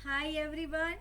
Hi everyone.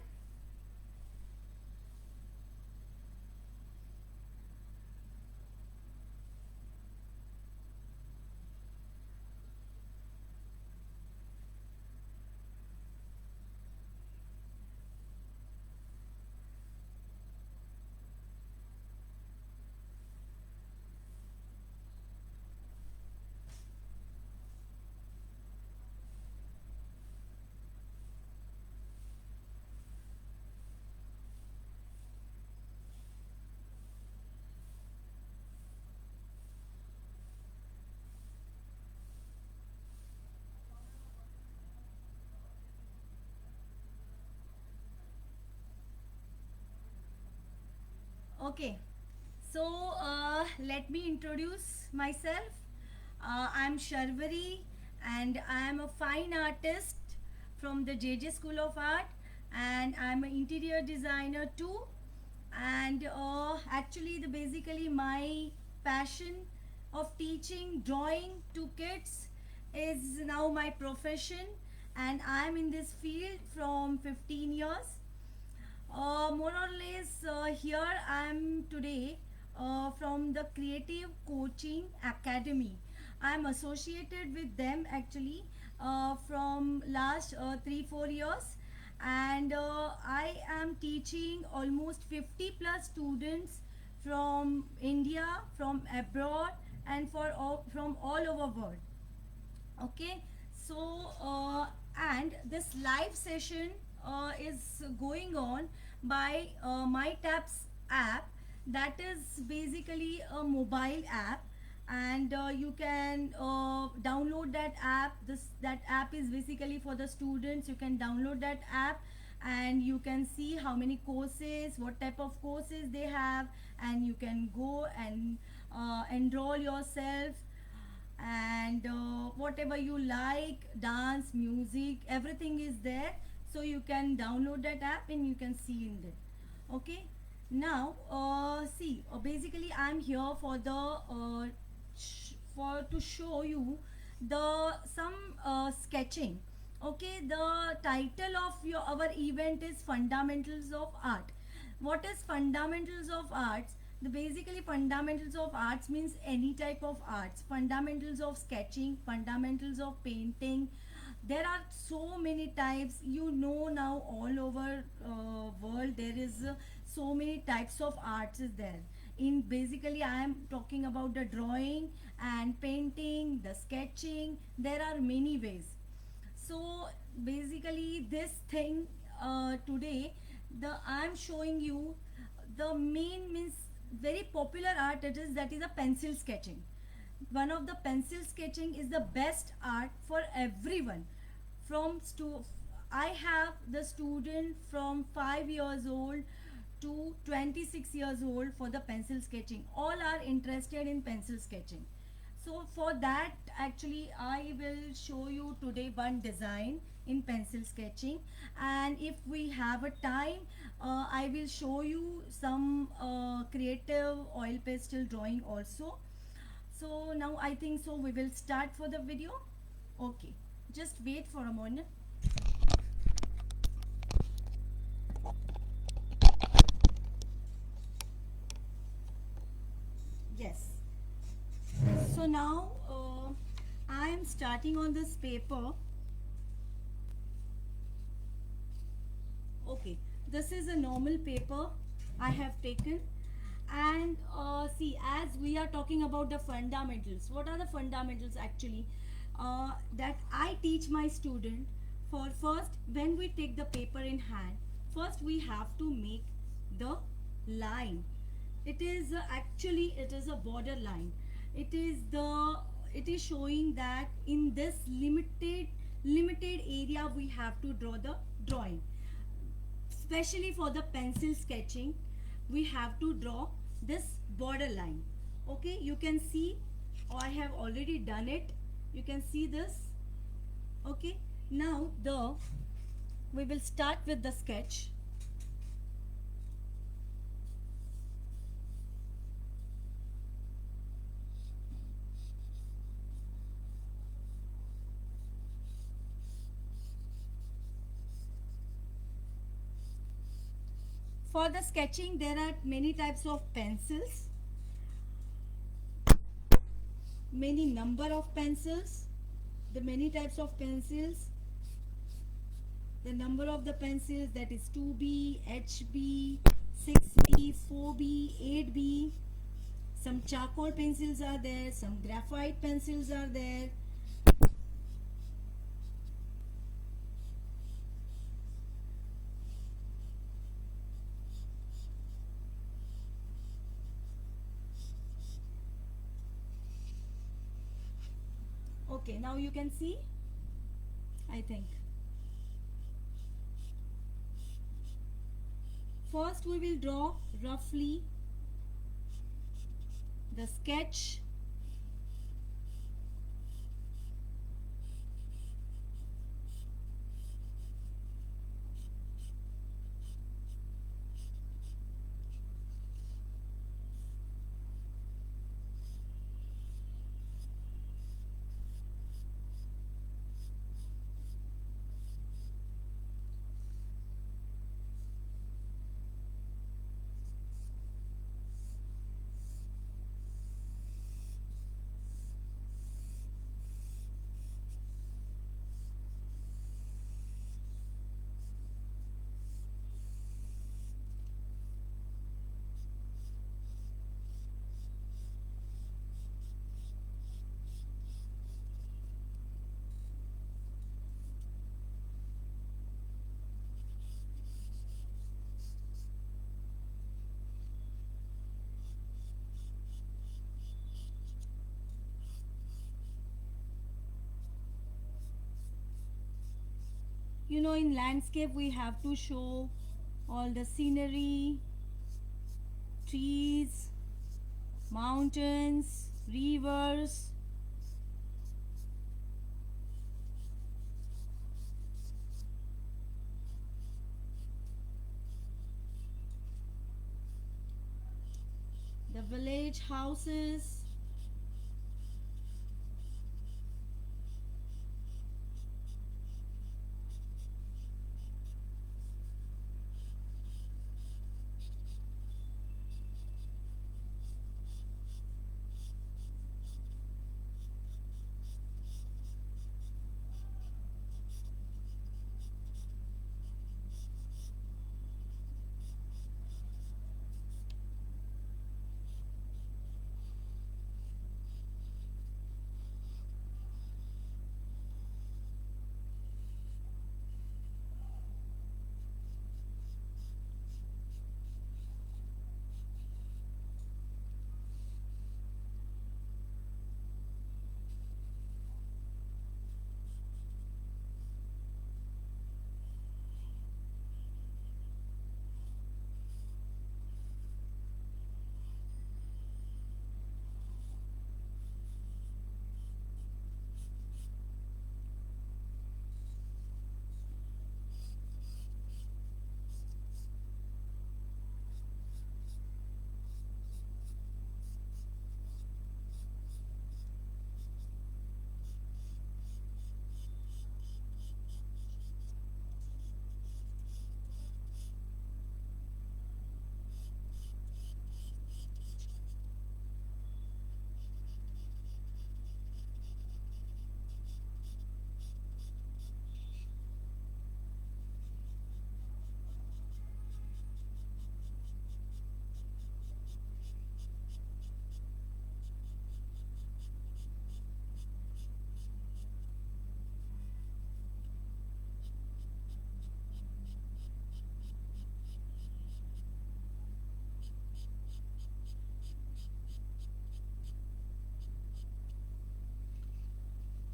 Okay, so let me introduce myself. I'm Sharvari and I'm a fine artist from the JJ School of Art, and I'm an interior designer too. And actually, the basically my passion of teaching drawing to kids is now my profession, and I'm in this field from 15 years. More or less, here I am today from the Creative Coaching Academy. I am associated with them actually from last 3 4 years, and I am teaching almost 50 plus students from India, from abroad, and from all over world. Okay, so and this live session is going on by my taps app. That is basically a mobile app, and you can download that app. That app is basically for the students. You can download that app and you can see how many courses, what type of courses they have, and you can go and enroll yourself, and whatever you like, dance, music, everything is there. So you can download that app and you can see in there. Okay, now see, basically I'm here for the for to show you the some sketching. Okay, the title of your our event is Fundamentals of Art. What is fundamentals of arts? The basically fundamentals of arts means any type of arts. Fundamentals of sketching, fundamentals of painting. There are so many types, you know, now all over world there is so many types of arts is there. In basically I am talking about the drawing and painting, the sketching. There are many ways. So basically this thing today, the I'm showing you the main means very popular art, it is that is a pencil sketching. One of the pencil sketching is the best art for everyone. From I have the student from 5 years old to 26 years old for the pencil sketching. All are interested in pencil sketching. So for that actually I will show you today one design in pencil sketching, and if we have a time I will show you some creative oil pastel drawing also. So now I think so we will start for the video. Okay, just wait for a moment. Yes, so now I am starting on this paper. Okay, this is a normal paper I have taken, and see, as we are talking about the fundamentals, what are the fundamentals actually that I teach my student? For first, when we take the paper in hand, first we have to make the line. It is actually it is a border line. It is the it is showing that in this limited area we have to draw the drawing. Especially for the pencil sketching, we have to draw this border line. Okay, you can see I have already done it. You can see this. Okay, now the we will start with the sketch. For the sketching, there are many types of pencils, many number of pencils, the many types of pencils, the number of the pencils, that is 2B, HB, 6B, 4B, 8B. Some charcoal pencils are there, some graphite pencils are there. Okay, now you can see, I think. First we will draw roughly the sketch. You know, in landscape we have to show all the scenery, trees, mountains, rivers. The village houses.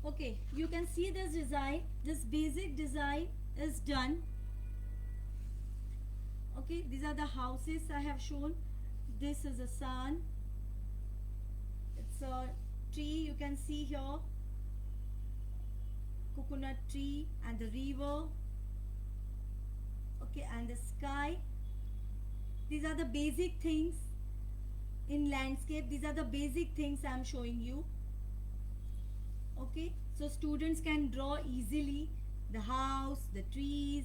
Okay, you can see this design, this basic design is done. Okay, these are the houses I have shown. This is a sun, it's a tree, you can see here, coconut tree, and the river. Okay, and the sky. These are the basic things in landscape. These are the basic things I am showing you. Okay, so students can draw easily the house, the trees.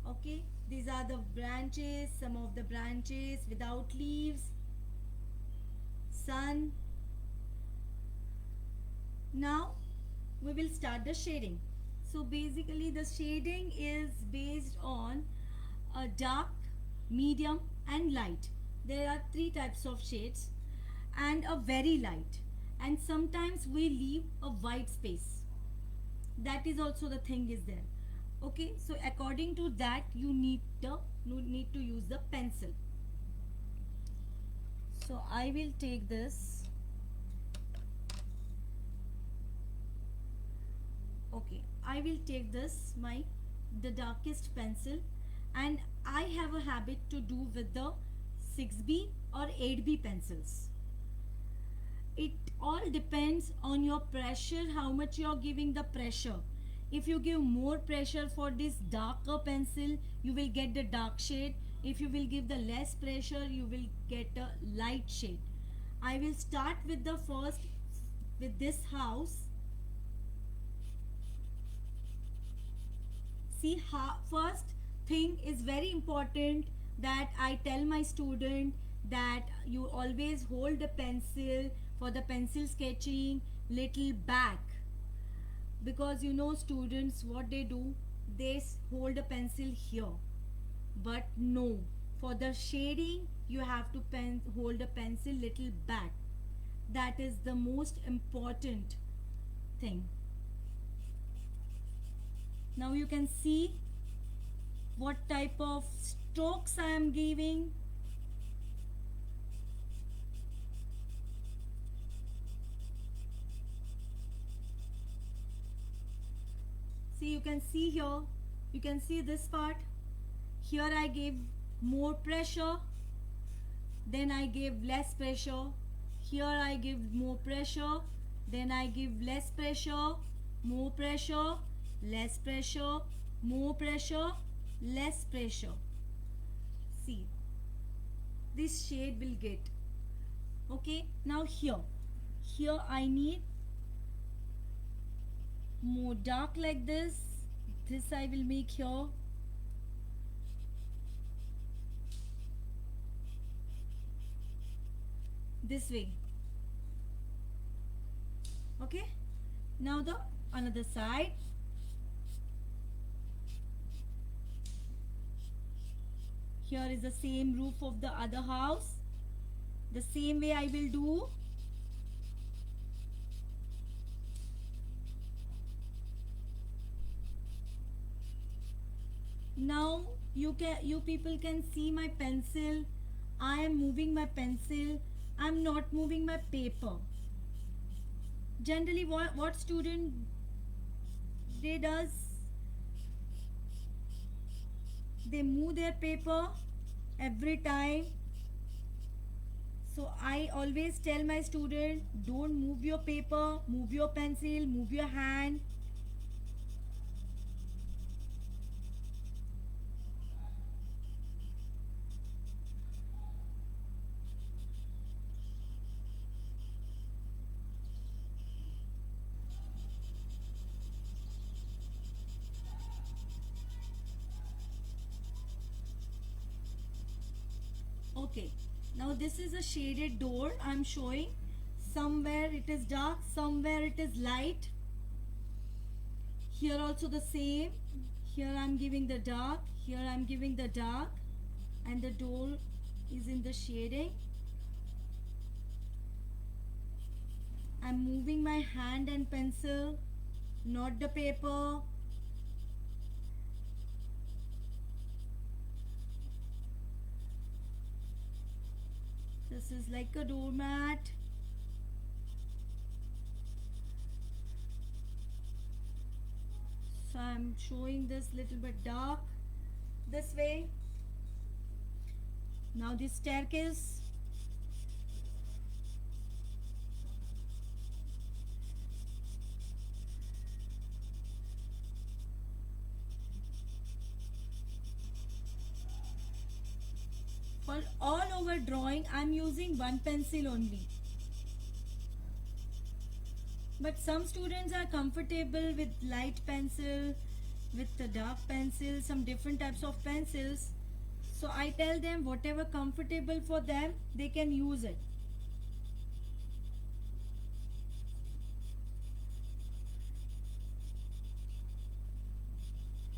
Okay, These are the branches, some of the branches without leaves, sun. Now we will start the shading. So basically the shading is based on a dark, medium and light. There are three types of shades and a very light, and sometimes we leave a white space. That is also the thing is there. Okay, so according to that you need to use the pencil. So I will take this. Okay, I will take this my the darkest pencil, and I have a habit to do with the 6B or 8B pencils. It all depends on your pressure, how much you are giving the pressure. If you give more pressure for this darker pencil, you will get the dark shade. If you will give the less pressure, you will get a light shade. I will start with the first with this house. See, first thing is very important that I tell my student that you always hold the pencil for the pencil sketching little back, because you know students what they do, they hold a pencil here, but no, for the shading you have to hold a pencil little back. That is the most important thing. Now you can see what type of strokes I am giving. See, you can see here, you can see this part. Here I gave more pressure, then I give less pressure. Here I give more pressure, then I give less pressure, more pressure, less pressure, more pressure, less pressure. See, this shade will get. Okay, now here I need more dark like this. This I will make here. This way. Okay, now the another side. Here is the same roof of the other house. The same way I will do. Now you people can see my pencil. I am moving my pencil. I am not moving my paper. Generally what student they does, they move their paper every time. So I always tell my student, don't move your paper, move your pencil, move your hand. Okay, now this is a shaded door I'm showing. Somewhere it is dark, somewhere it is light. Here also the same. Here I'm giving the dark, here I'm giving the dark, and the door is in the shading. I'm moving my hand and pencil, not the paper. This is like a doormat. So I'm showing this little bit dark this way. Now this staircase. For all over drawing, I'm using one pencil only. But some students are comfortable with light pencil, with the dark pencils, some different types of pencils. So I tell them whatever comfortable for them, they can use it.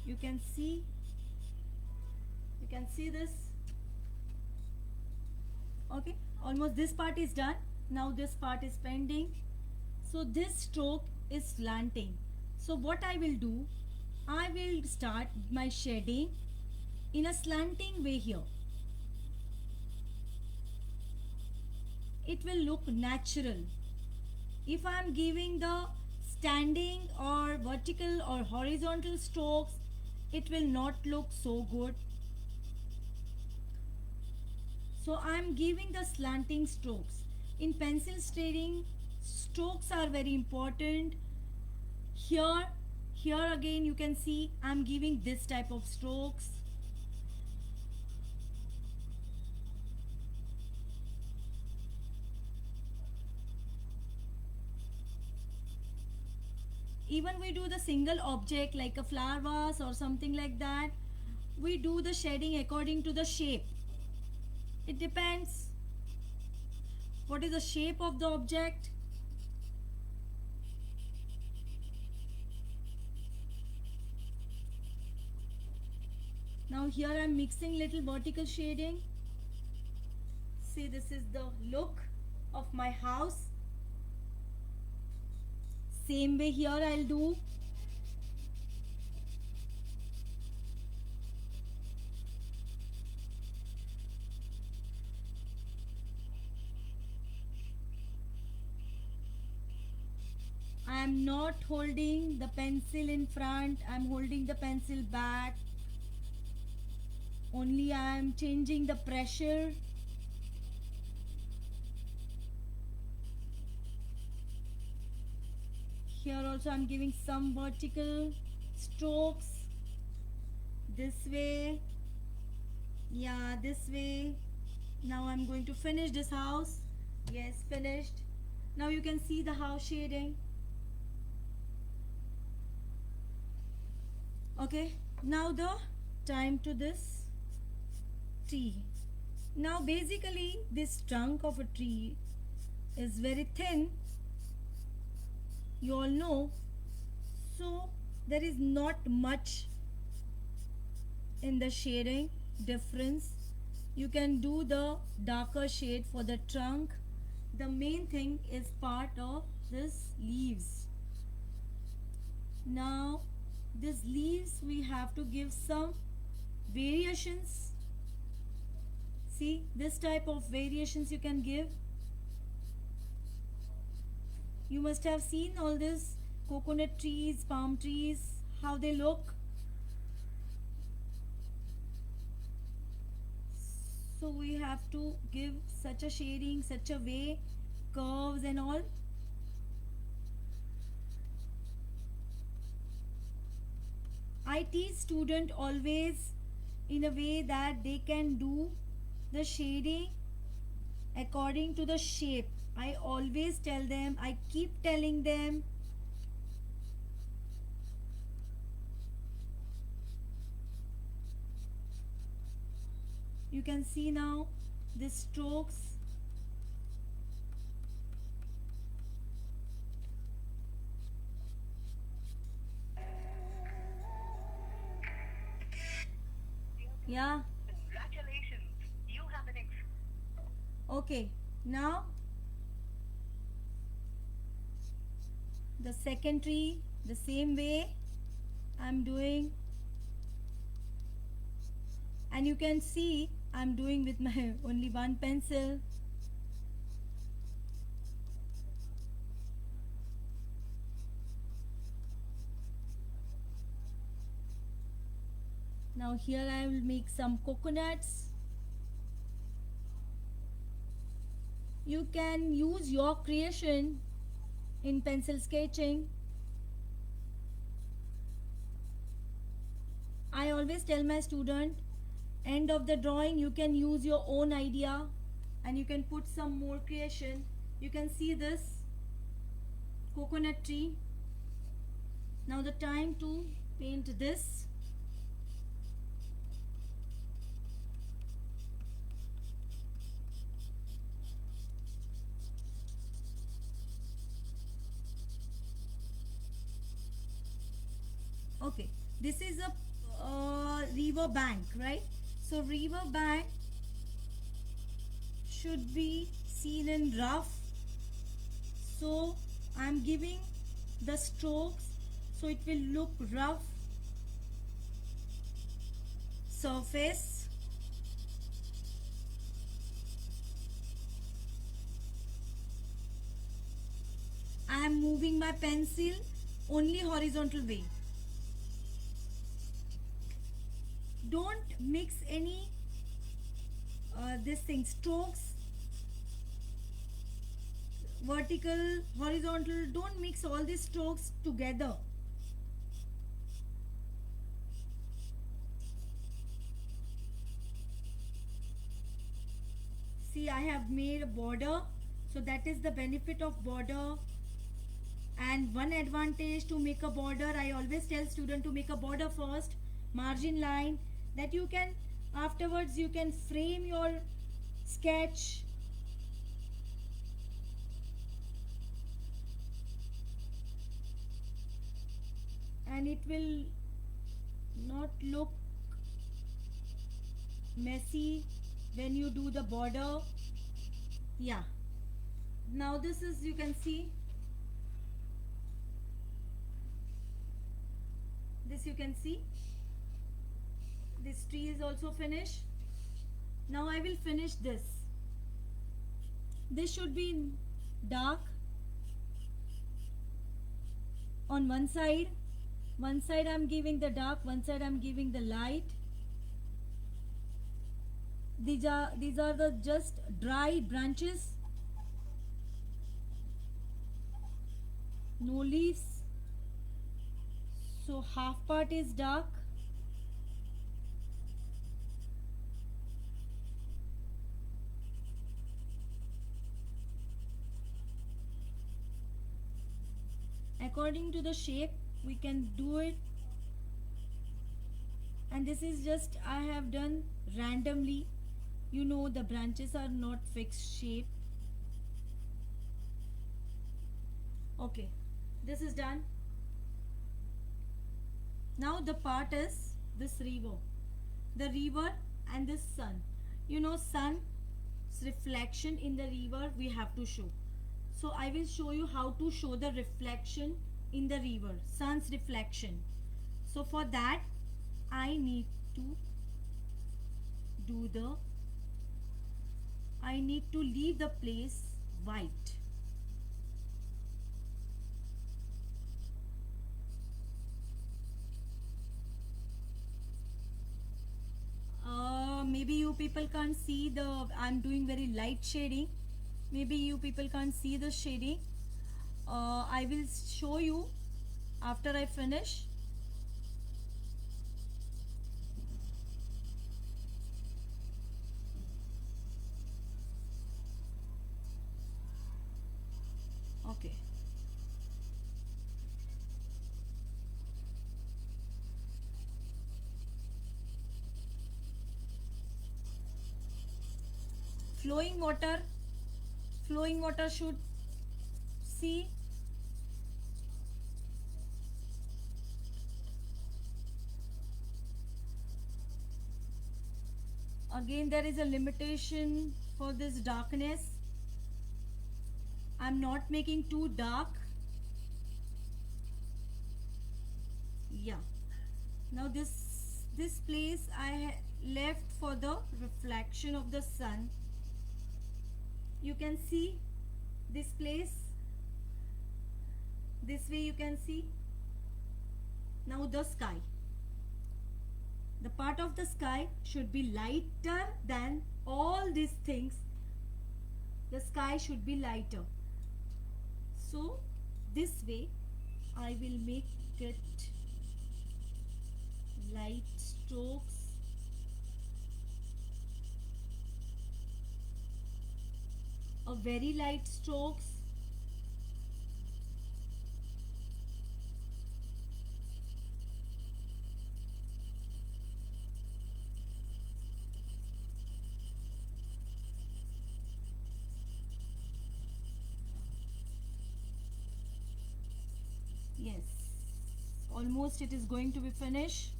You can see, you can see this. Okay, almost this part is done. Now this part is pending. So this stroke is slanting. So what I will do, I will start my shading in a slanting way here. It will look natural. If I am giving the standing or vertical or horizontal strokes, it will not look so good. So I am giving the slanting strokes. In pencil shading, strokes are very important. Here again you can see I am giving this type of strokes. Even we do the single object like a flower vase or something like that, we do the shading according to the shape. It depends what is the shape of the object. Now here I am mixing little vertical shading. See, this is the look of my house. Same way here I'll do. I am not holding the pencil in front, I am holding the pencil back. Only I am changing the pressure. Here also I am giving some vertical strokes. This way. Yeah, this way. Now I'm going to finish this house. Yes, finished. Now you can see the house shading. Okay, now the time to this tree. Now basically this trunk of a tree is very thin, you all know, so there is not much in the shading difference. You can do the darker shade for the trunk. The main thing is part of this leaves. Now these leaves we have to give some variations. See, this type of variations you can give. You must have seen all these coconut trees, palm trees, how they look. So we have to give such a shading, such a way, curves and all. I teach student always in a way that they can do the shading according to the shape. I always tell them, I keep telling them, you can see now the strokes. Yeah. Congratulations. You have an Okay. Now the second tree, the same way I'm doing, and you can see I'm doing with my only one pencil. Now here I will make some coconuts. You can use your creation in pencil sketching. I always tell my student, end of the drawing you can use your own idea and you can put some more creation. You can see this coconut tree. Now the time to paint this. Okay, this is a river bank, right? So river bank should be seen in rough. So I'm giving the strokes so it will look rough surface. I am moving my pencil only horizontal way. Don't mix any this thing, strokes, vertical, horizontal. Don't mix all these strokes together. See, I have made a border, so that is the benefit of border. And one advantage to make a border, I always tell student to make a border first, margin line, that you can afterwards you can frame your sketch. And it will not look messy when you do the border. Yeah, now this is, you can see this, you can see this tree is also finished. Now I will finish this. This should be dark on one side. One side I'm giving the dark, one side I'm giving the light. These are the just dry branches, no leaves. So half part is dark. According to the shape we can do it. And this is just, I have done randomly. You know, the branches are not fixed shape. Okay, this is done. Now the part is this river. The river and this sun. You know, sun's reflection in the river we have to show. So I will show you how to show the reflection in the river, sun's reflection. So for that I need to leave the place white. Maybe you people can't see the, I'm doing very light shading. Maybe you people can't see the shading. I will show you after I finish. Okay. Flowing water should see. Again, there is a limitation for this darkness. I'm not making too dark. Yeah. Now this place I left for the reflection of the sun. You can see this place. This way you can see. Now the sky. The part of the sky should be lighter than all these things. The sky should be lighter. So this way I will make it light strokes. A very light strokes. almost it is going to be finished.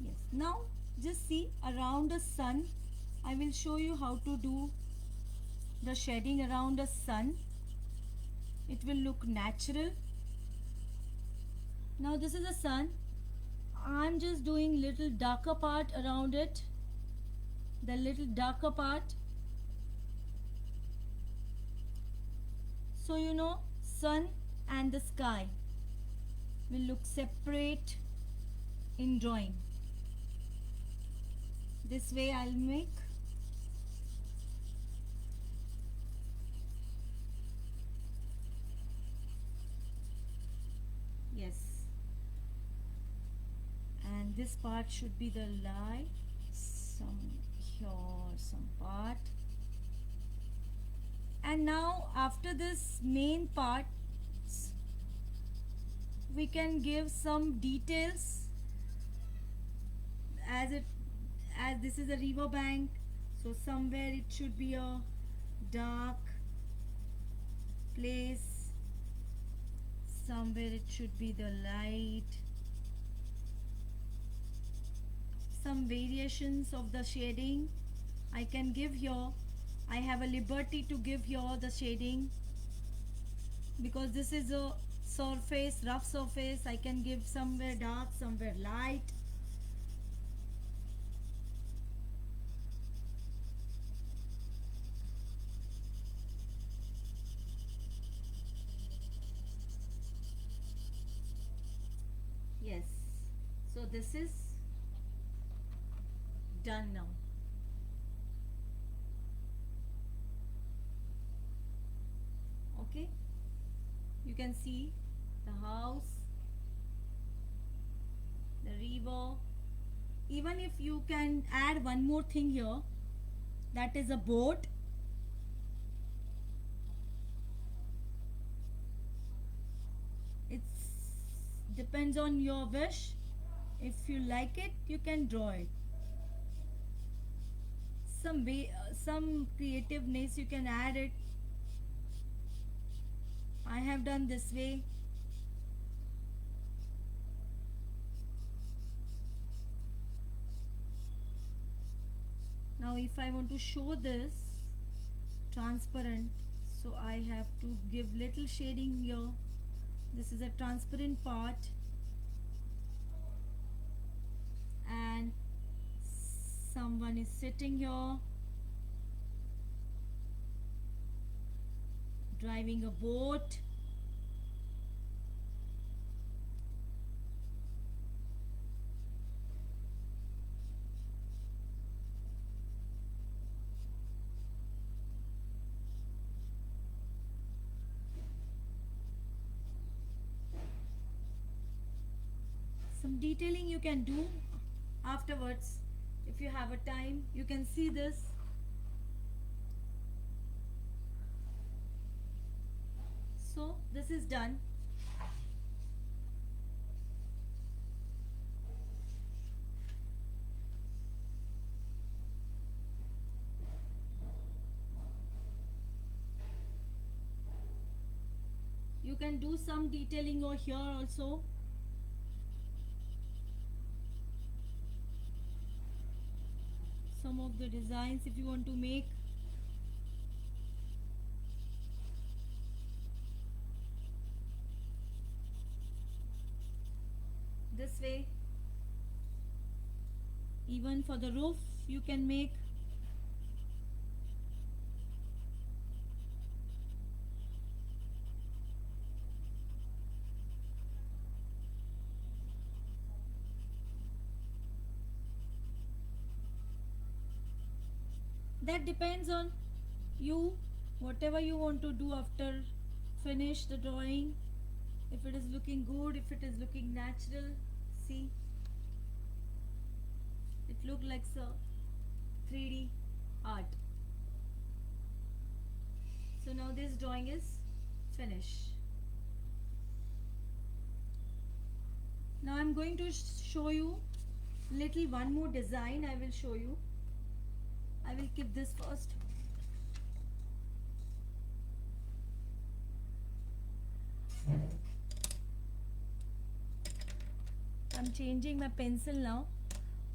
Yes, now just see around the sun. I will show you how to do the shading around the sun. It will look natural. Now this is the sun. I'm just doing little darker part around it, the little darker part, so you know sun and the sky will look separate in drawing. This way I'll make. Yes, and this part should be the light, some here, some part. And now after this main part, we can give some details, as it as this is a river bank, so somewhere it should be a dark place, somewhere it should be the light, some variations of the shading I can give here. I have a liberty to give here the shading because this is a surface, rough surface. I can give somewhere dark, somewhere light. Yes, so this is done now. Okay, you can see the house, the river. Even if you can add one more thing here, that is a boat. It's depends on your wish. If you like it, you can draw it. Some way, some creativeness you can add it. I have done this way. Now if I want to show this transparent, so I have to give little shading here. This is a transparent part, and someone is sitting here driving a boat. Some detailing you can do afterwards. If you have a time, you can see this. So this is done. You can do some detailing over here also. Some of the designs if you want to make. This way. Even for the roof you can make. That depends on you, whatever you want to do after finish the drawing. If it is looking good, if it is looking natural, see, it look like a 3D art. So now this drawing is finished. Now I'm going to show you little one more design. I will show you. I will keep this first. I'm changing my pencil now.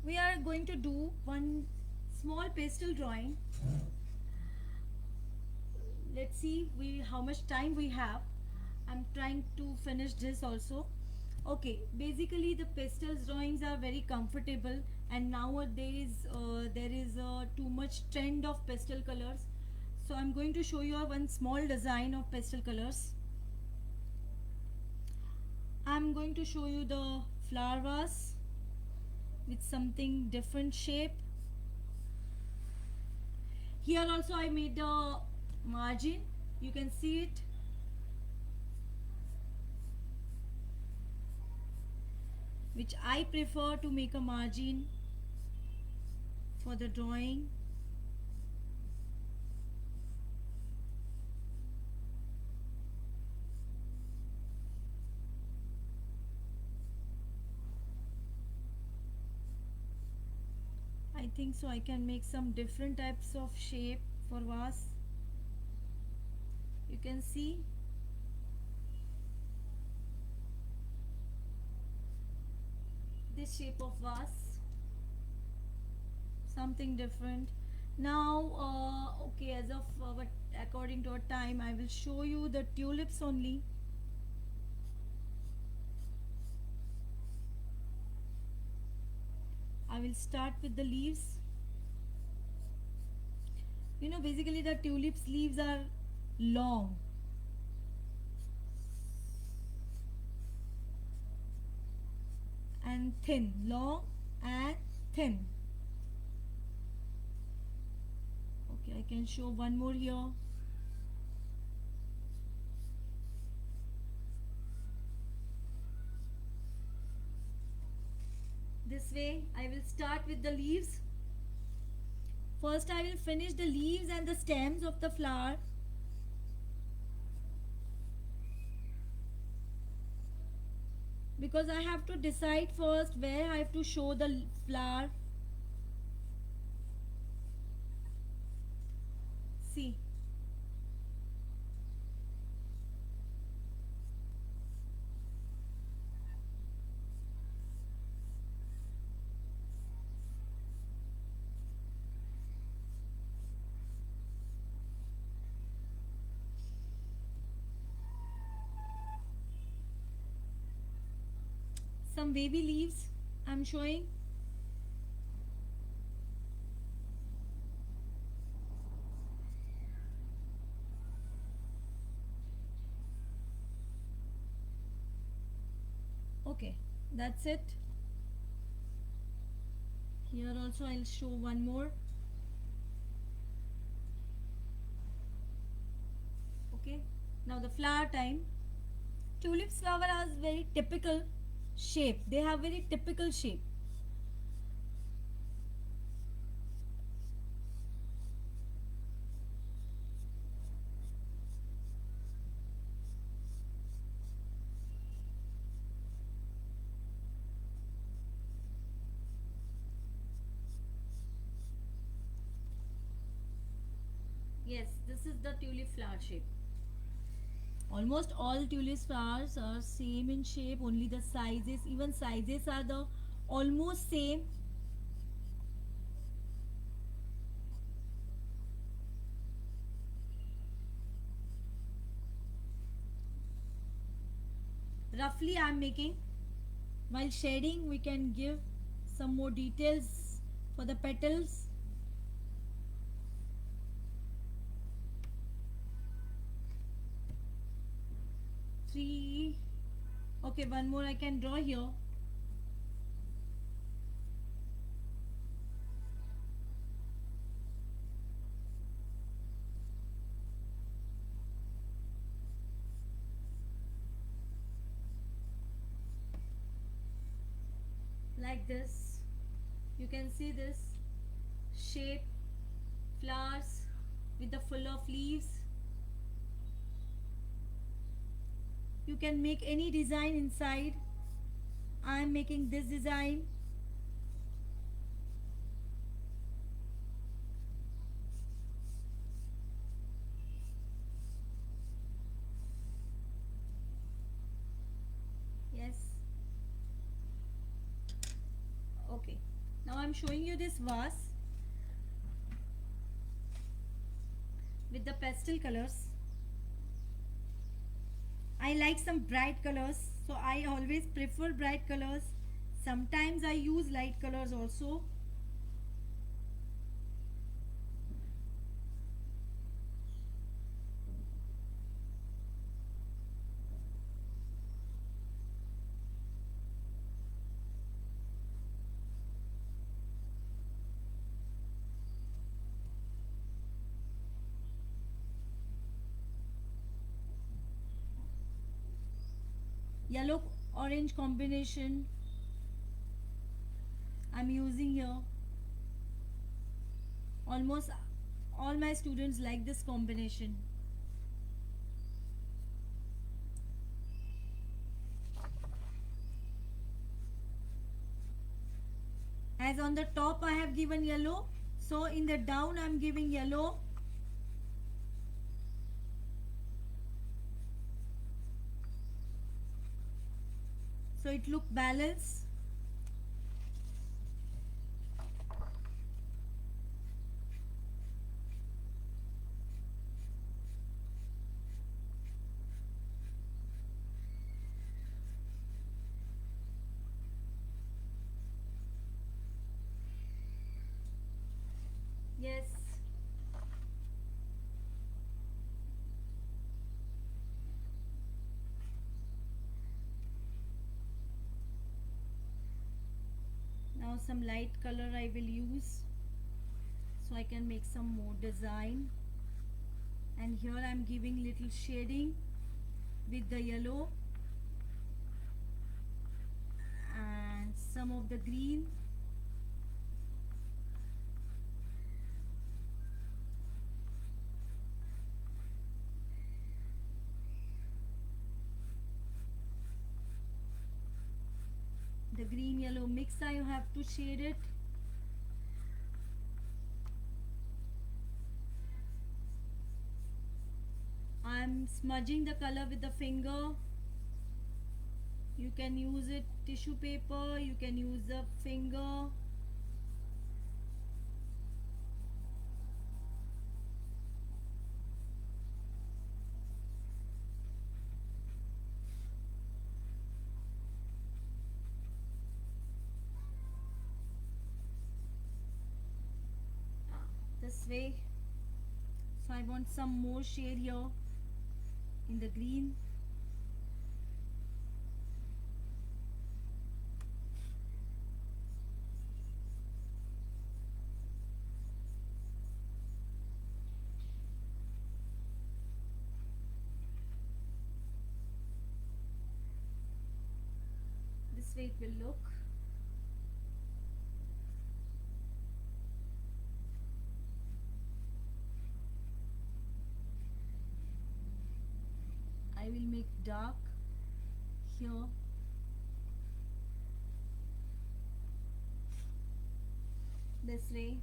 We are going to do one small pastel drawing. Let's see we how much time we have. I'm trying to finish this also. Okay, basically the pastels drawings are very comfortable, and nowadays there is too much trend of pastel colors. So I'm going to show you one small design of pastel colors. I'm going to show you the flower vase with something different shape. Here also I made the margin. You can see it. Which I prefer to make a margin for the drawing. I think so I can make some different types of shape for vase. You can see this shape of vase, something different. Now okay, as of but according to our time, I will show you the tulips only. I will start with the leaves. You know, basically the tulips leaves are long, and thin, long and thin. Okay, I can show one more here. This way I will start with the leaves. First I will finish the leaves and the stems of the flower. Because I have to decide first where I have to show the flower. See. Some baby leaves I'm showing. Okay, that's it. Here also I'll show one more. Okay, now the flower time. Tulips flower has very typical shape. They have very typical shape. Yes, this is the tulip flower shape. Almost all tulip flowers are same in shape, only the sizes, even sizes are the almost same. Roughly I am making. While shading we can give some more details for the petals. Three. Okay, one more I can draw here. Like this. You can see this shape, flowers with the full of leaves. You can make any design inside. I I am making this design. Yes. Okay. Now I'm showing you this vase with the pastel colors. I like some bright colors, so I always prefer bright colors. Sometimes I use light colors also. Yellow orange combination I'm using here. Almost all my students like this combination. As on the top I have given yellow, so in the down I am giving yellow. So it look balanced. Yes. Now some light color I will use, so I can make some more design. And here I am giving little shading with the yellow and some of the green. The green yellow mix I have to shade it. I am smudging the color with the finger. You can use it tissue paper, you can use the finger. This way. So I want some more shade here in the green. This way it will look. I will make dark here. This way.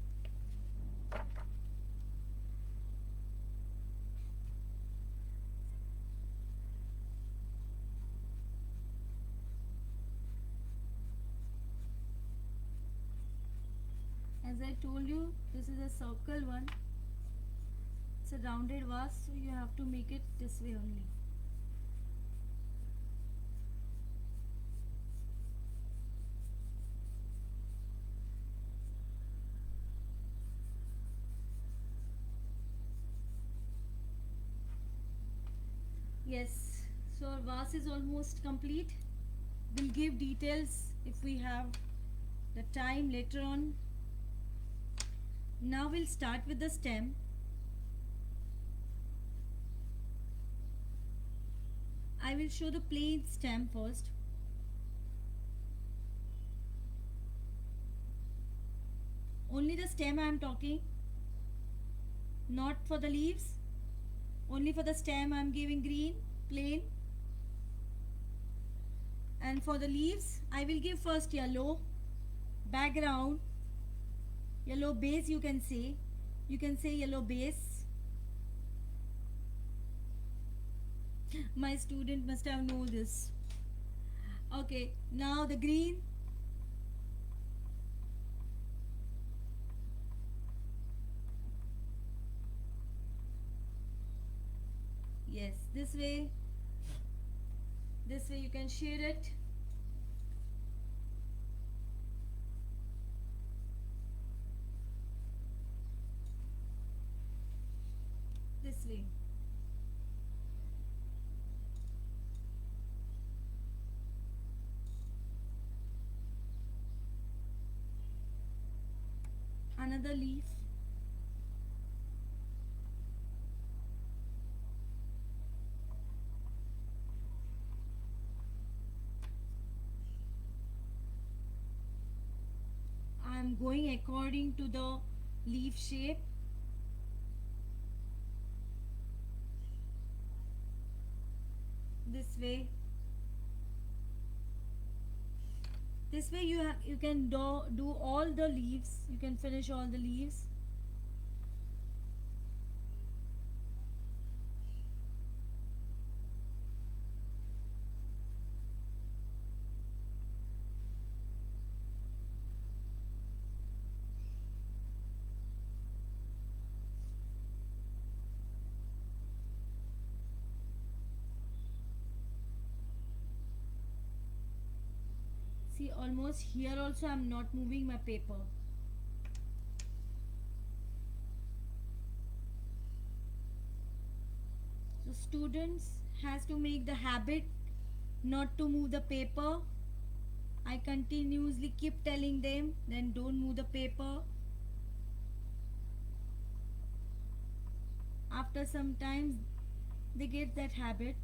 As I told you, this is a circle one. It's a rounded vase, so you have to make it this way only. Yes, so our vase is almost complete. We'll give details if we have the time later on. Now we'll start with the stem. I will show the plain stem first. Only the stem I am talking, not for the leaves. Only for the stem I am giving green, plain. And for the leaves, I will give first yellow background, yellow base, you can say. You can say yellow base. My student must have known this. Okay, now the green. Yes, this way. This way you can shade it. This way. Another leaf. I am going according to the leaf shape. This way. This way you can do all the leaves. You can finish all the leaves. See, almost here also I'm not moving my paper. So students has to make the habit not to move the paper. I continuously keep telling them, then don't move the paper. After some time they get that habit.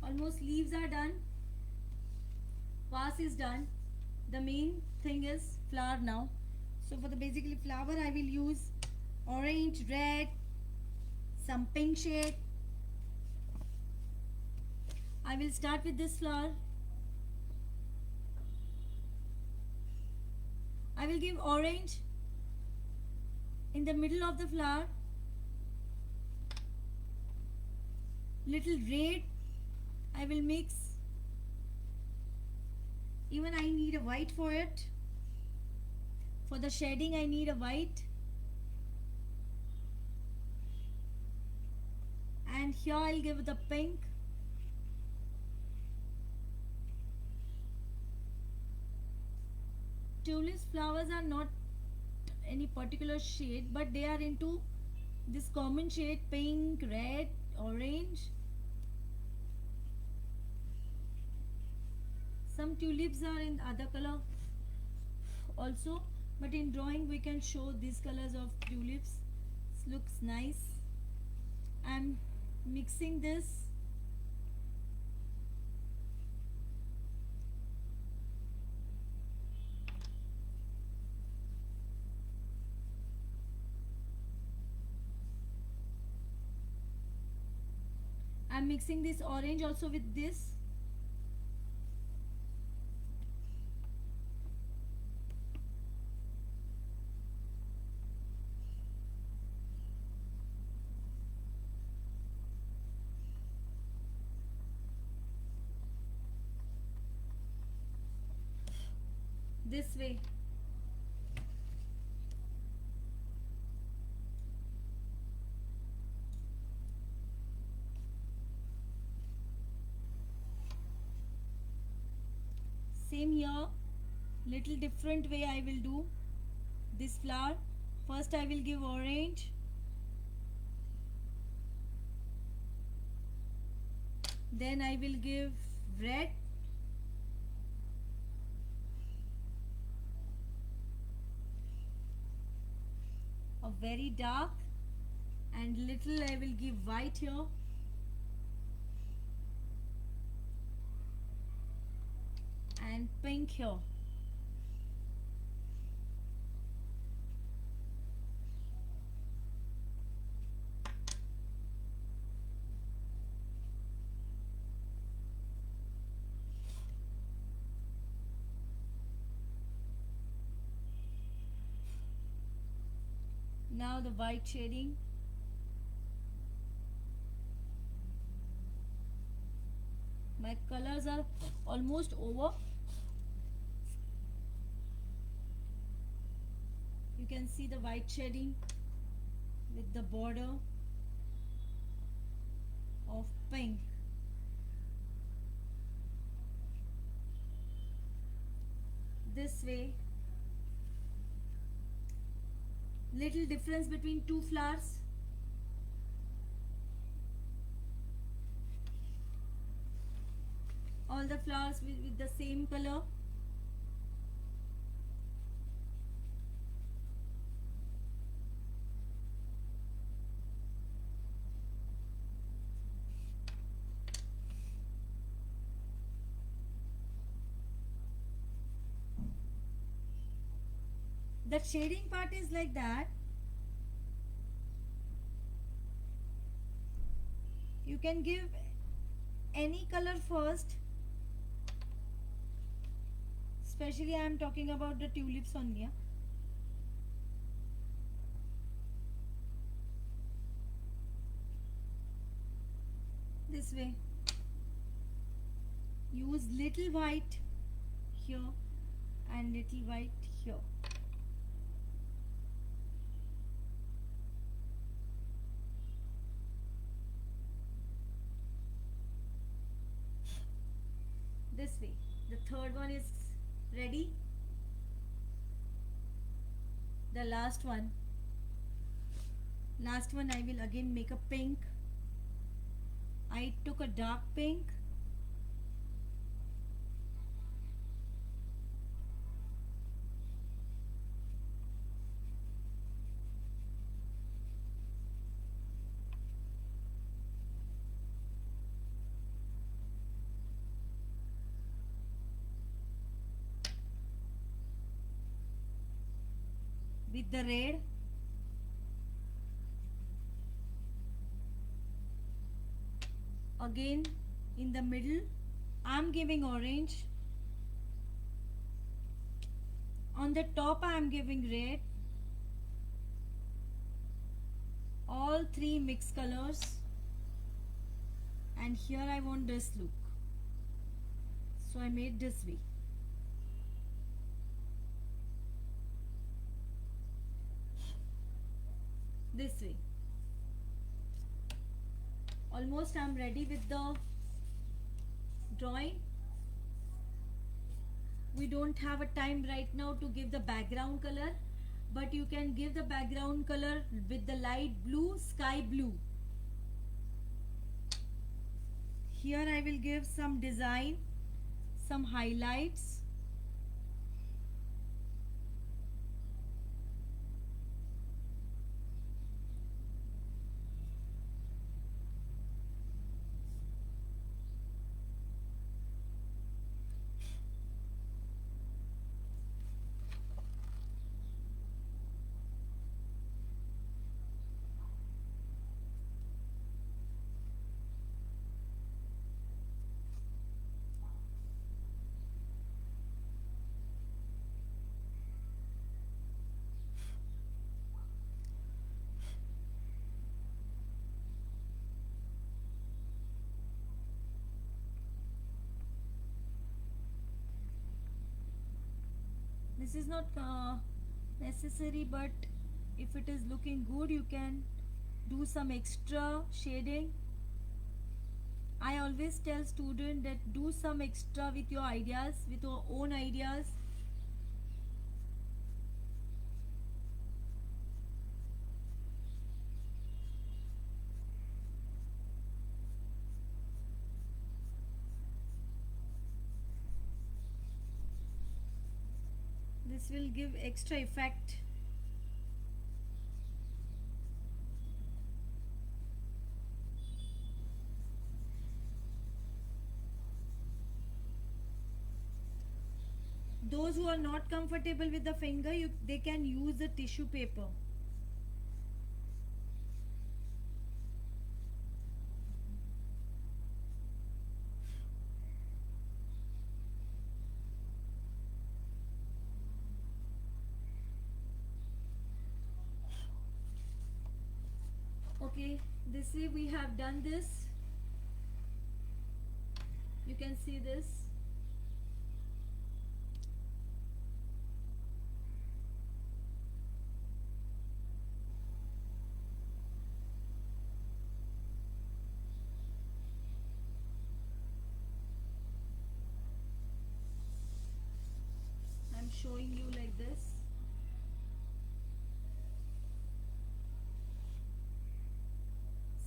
Almost leaves are done. Vase is done. The main thing is flower now. So for the basically flower I will use orange, red, some pink shade. I will start with this flower. I will give orange in the middle of the flower, little red I will mix. Even I need a white for it. For the shading I need a white. And here I'll give the pink. Tulips flowers are not any particular shade, but they are into this common shade, pink, red, orange. Some tulips are in other color also, but in drawing we can show these colors of tulips. This looks nice. I'm mixing this. I'm mixing this orange also with this. This way. Same here, little different way I will do this flower. First I will give orange, then I will give red, a very dark, and little I will give white here. and pink here. Now the white shading. My colors are almost over. You can see the white shading with the border of pink. This way, little difference between two flowers. All the flowers with the same color. The shading part is like that. You can give any color first. Especially I am talking about the tulips only. This way. Use little white here and little white here. This way. The third one is ready. The last one. Last one I will again make a pink. I took a dark pink. With the red. Again in the middle I am giving orange. On the top I am giving red. All three mixed colors, and here I want this look, so I made this way. This way. Almost I'm ready with the drawing. We don't have a time right now to give the background color, but you can give the background color with the light blue, sky blue. Here I will give some design, some highlights. This is not necessary, but if it is looking good, you can do some extra shading. I always tell students that do some extra with your ideas, with your own ideas. This will give extra effect. Those who are not comfortable with the finger, they can use a tissue paper. Okay, this way we have done this. You can see this. I'm showing you like this.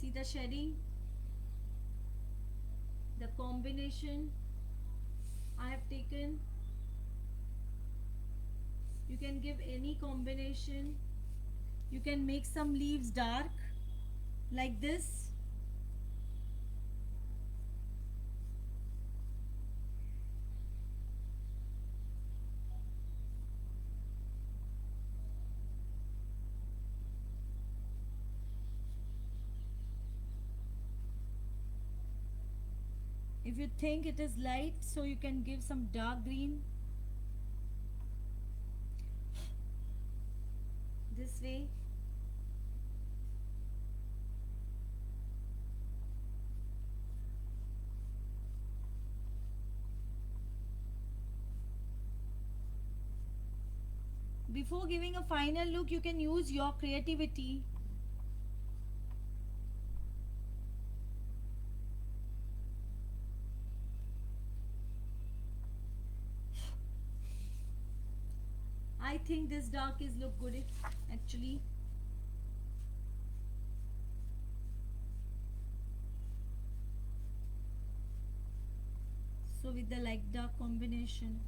See the shading, the combination I have taken. You can give any combination. You can make some leaves dark like this. If you think it is light, so you can give some dark green. This way. Before giving a final look, you can use your creativity. I think this dark is look good actually. So with the light dark combination.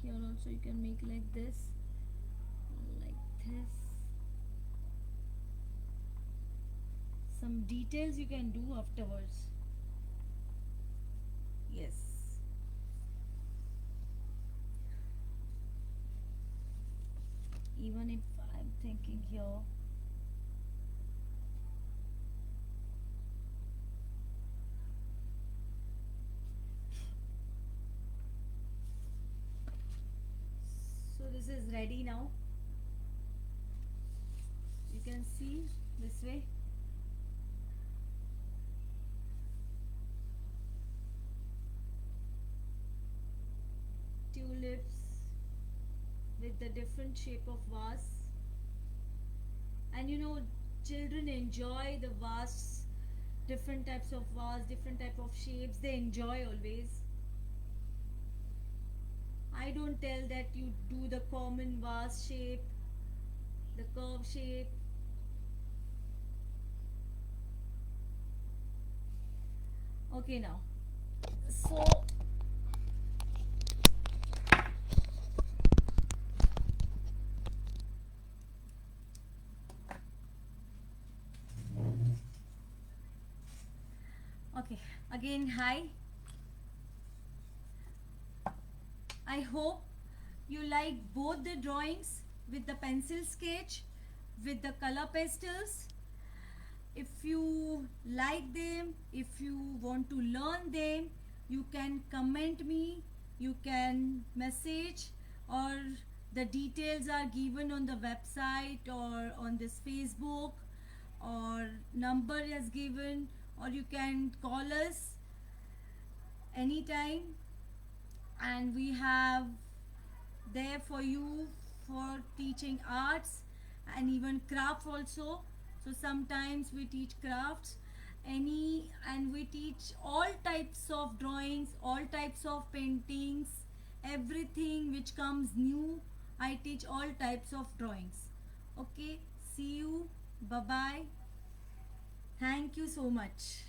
Here also you can make like this. Some details you can do afterwards. Yes. Even if I'm thinking here. So this is ready now. You can see this way. Tulips with the different shape of vase, and you know, children enjoy the vase, different types of vase, different type of shapes, they enjoy always. I don't tell that you do the common vase shape, the curve shape. Okay, now so okay, again hi. I hope you like both the drawings with the pencil sketch, with the color pastels. If you like them, if you want to learn them, you can comment me, you can message, or the details are given on the website or on this Facebook, or number is given, or you can call us anytime, and we have there for you for teaching arts and even craft also. So sometimes we teach crafts, any, and we teach all types of drawings, all types of paintings, everything which comes new. I teach all types of drawings. Okay, see you. Bye bye. Thank you so much.